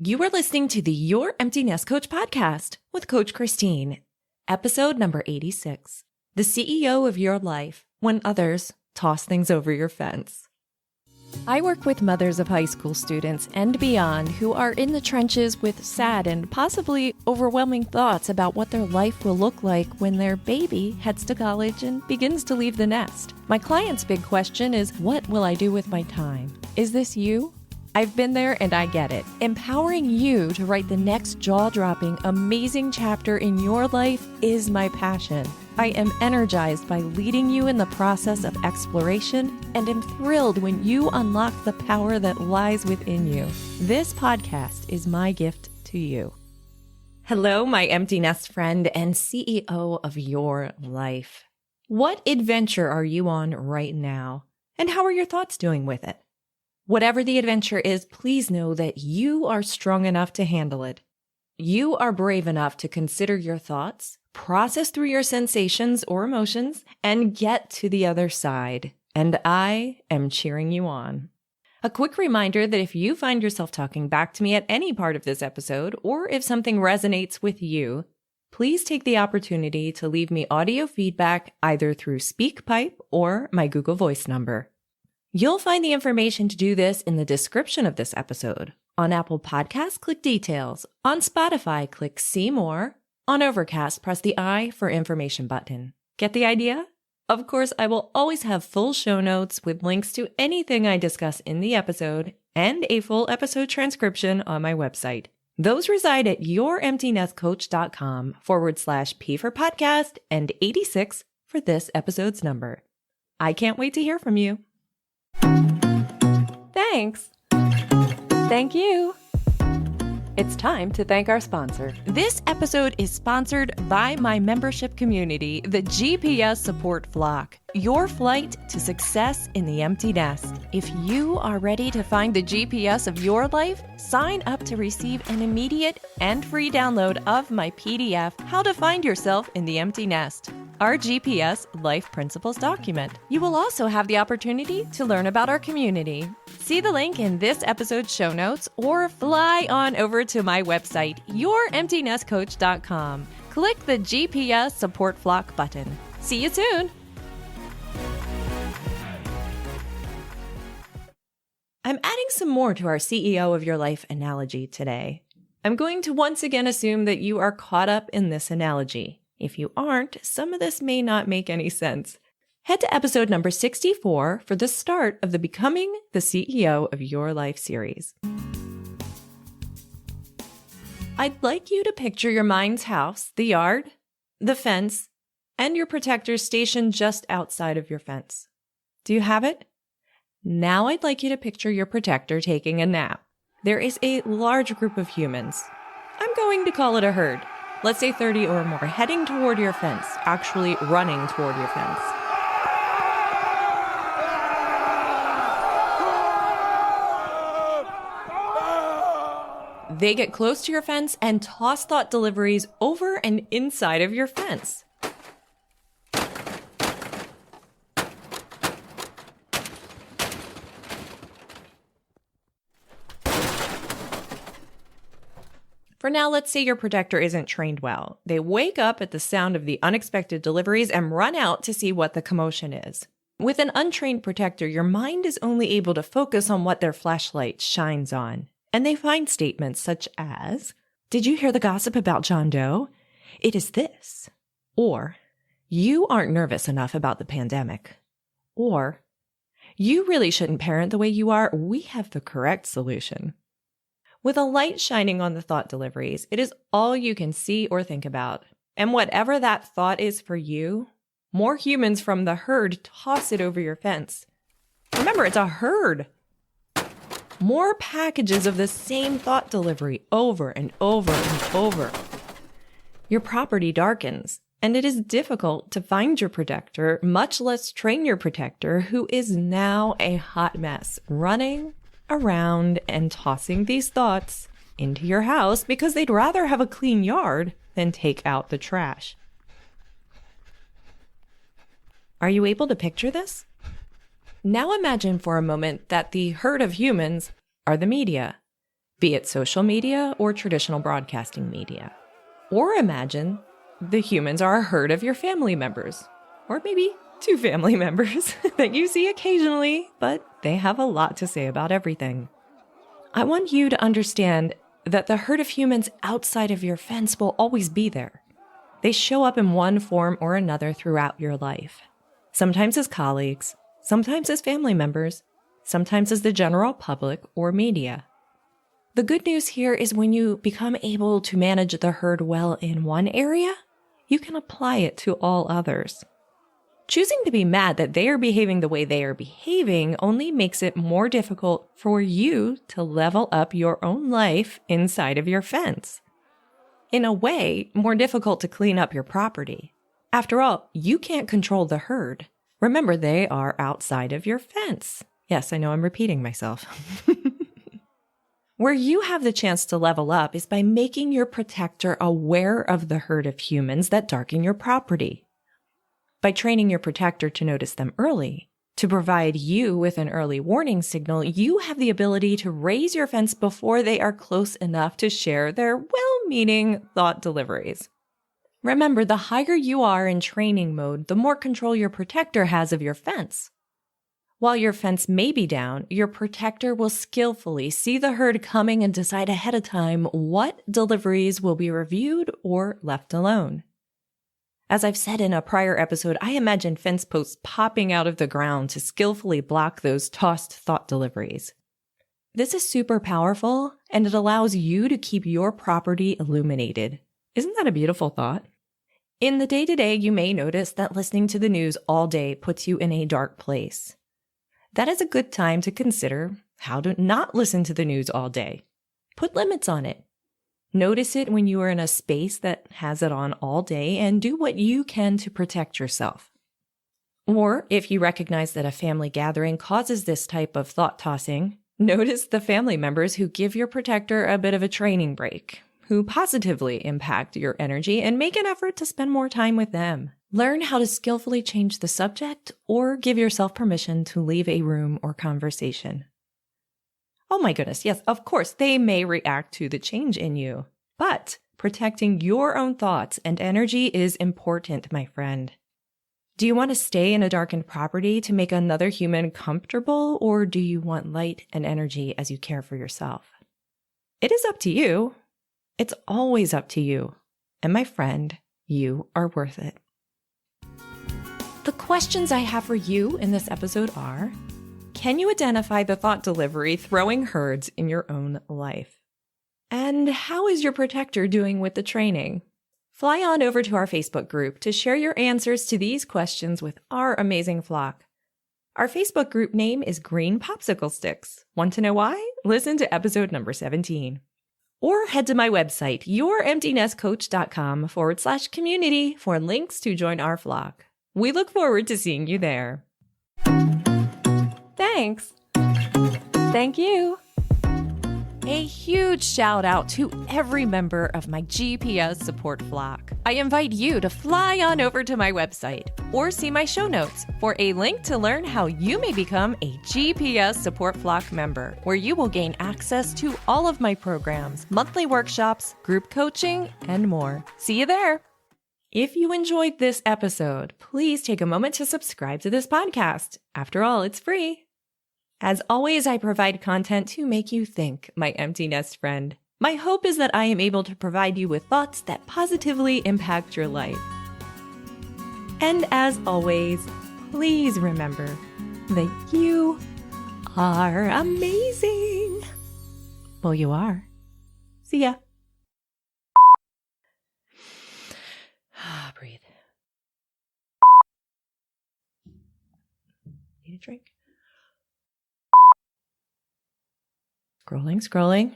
You are listening to the Your Empty Nest Coach podcast with Coach Christine, episode number 86, the CEO of your life when others toss things over your fence. I work with mothers of high school students and beyond who are in the trenches with sad and possibly overwhelming thoughts about what their life will look like when their baby heads to college and begins to leave the nest. My client's big question is, what will I do with my time? Is this you? I've been there and I get it. Empowering you to write the next jaw-dropping, amazing chapter in your life is my passion. I am energized by leading you in the process of exploration and am thrilled when you unlock the power that lies within you. This podcast is my gift to you. Hello, my empty nest friend and CEO of your life. What adventure are you on right now? And how are your thoughts doing with it? Whatever the adventure is, please know that you are strong enough to handle it. You are brave enough to consider your thoughts, process through your sensations or emotions, and get to the other side. And I am cheering you on. A quick reminder that if you find yourself talking back to me at any part of this episode, or if something resonates with you, please take the opportunity to leave me audio feedback either through SpeakPipe or my Google Voice number. You'll find the information to do this in the description of this episode. On Apple Podcasts, click Details. On Spotify, click See More. On Overcast, press the I for Information button. Get the idea? Of course, I will always have full show notes with links to anything I discuss in the episode and a full episode transcription on my website. Those reside at youremptynestcoach.com/P for podcast and 86 for this episode's number. I can't wait to hear from you. Thanks. Thank you. It's time to thank our sponsor. This episode is sponsored by my membership community, the GPS Support Flock, your flight to success in the empty nest. If you are ready to find the GPS of your life, sign up to receive an immediate and free download of my PDF, How to Find Yourself in the Empty Nest, our GPS Life Principles document. You will also have the opportunity to learn about our community. See the link in this episode's show notes or fly on over to my website, youremptynestcoach.com. Click the GPS Support Flock button. See you soon. I'm adding some more to our CEO of your life analogy today. I'm going to once again assume that you are caught up in this analogy. If you aren't, some of this may not make any sense. Head to episode number 64 for the start of the Becoming the CEO of Your Life series. I'd like you to picture your mind's house, the yard, the fence, and your protector stationed just outside of your fence. Do you have it? Now I'd like you to picture your protector taking a nap. There is a large group of humans. I'm going to call it a herd. Let's say 30 or more, heading toward your fence, actually running toward your fence. They get close to your fence and toss thought deliveries over and inside of your fence. For now, let's say your protector isn't trained well. They wake up at the sound of the unexpected deliveries and run out to see what the commotion is. With an untrained protector, your mind is only able to focus on what their flashlight shines on. And they find statements such as, "Did you hear the gossip about John Doe? It is this." Or, "You aren't nervous enough about the pandemic." Or, "You really shouldn't parent the way you are. We have the correct solution." With a light shining on the thought deliveries, it is all you can see or think about. And whatever that thought is for you, more humans from the herd toss it over your fence. Remember, it's a herd. More packages of the same thought delivery over and over and over. Your property darkens, and it is difficult to find your protector, much less train your protector, who is now a hot mess, running around and tossing these thoughts into your house because they'd rather have a clean yard than take out the trash. Are you able to picture this? Now imagine for a moment that the herd of humans are the media. be it social media or traditional broadcasting media. Or imagine the humans are a herd of your family members, or maybe two family members that you see occasionally, but they have a lot to say about everything. I want you to understand that the herd of humans outside of your fence will always be there. They show up in one form or another throughout your life. Sometimes as colleagues, sometimes as family members, sometimes as the general public or media. The good news here is when you become able to manage the herd well in one area, you can apply it to all others. Choosing to be mad that they are behaving the way they are behaving only makes it more difficult for you to level up your own life inside of your fence. In a way, more difficult to clean up your property. After all, you can't control the herd. Remember, they are outside of your fence. Yes, I know I'm repeating myself. Where you have the chance to level up is by making your protector aware of the herd of humans that darken your property. By training your protector to notice them early, to provide you with an early warning signal, you have the ability to raise your fence before they are close enough to share their well-meaning thought deliveries. Remember, the higher you are in training mode, the more control your protector has of your fence. While your fence may be down, your protector will skillfully see the herd coming and decide ahead of time what deliveries will be reviewed or left alone. As I've said in a prior episode, I imagine fence posts popping out of the ground to skillfully block those tossed thought deliveries. This is super powerful, and it allows you to keep your property illuminated. Isn't that a beautiful thought? In the day-to-day, you may notice that listening to the news all day puts you in a dark place. That is a good time to consider how to not listen to the news all day. Put limits on it. Notice it when you are in a space that has it on all day and do what you can to protect yourself. Or if you recognize that a family gathering causes this type of thought tossing, notice the family members who give your protector a bit of a training break, who positively impact your energy, and make an effort to spend more time with them. Learn how to skillfully change the subject or give yourself permission to leave a room or conversation. Oh my goodness, yes, of course, they may react to the change in you, but protecting your own thoughts and energy is important, my friend. Do you want to stay in a darkened property to make another human comfortable, or do you want light and energy as you care for yourself? It is up to you. It's always up to you. And my friend, you are worth it. The questions I have for you in this episode are, can you identify the thought delivery throwing herds in your own life? And how is your protector doing with the training? Fly on over to our Facebook group to share your answers to these questions with our amazing flock. Our Facebook group name is Green Popsicle Sticks. Want to know why? Listen to episode number 17. Or head to my website, youremptynestcoach.com/community for links to join our flock. We look forward to seeing you there. Thanks. Thank you. A huge shout out to every member of my GPS support flock. I invite you to fly on over to my website or see my show notes for a link to learn how you may become a GPS support flock member, where you will gain access to all of my programs, monthly workshops, group coaching, and more. See you there. If you enjoyed this episode, please take a moment to subscribe to this podcast. After all, it's free. As always, I provide content to make you think, my empty nest friend. My hope is that I am able to provide you with thoughts that positively impact your life. And as always, please remember that you are amazing. Well, you are. See ya. Breathe. Need a drink? Scrolling.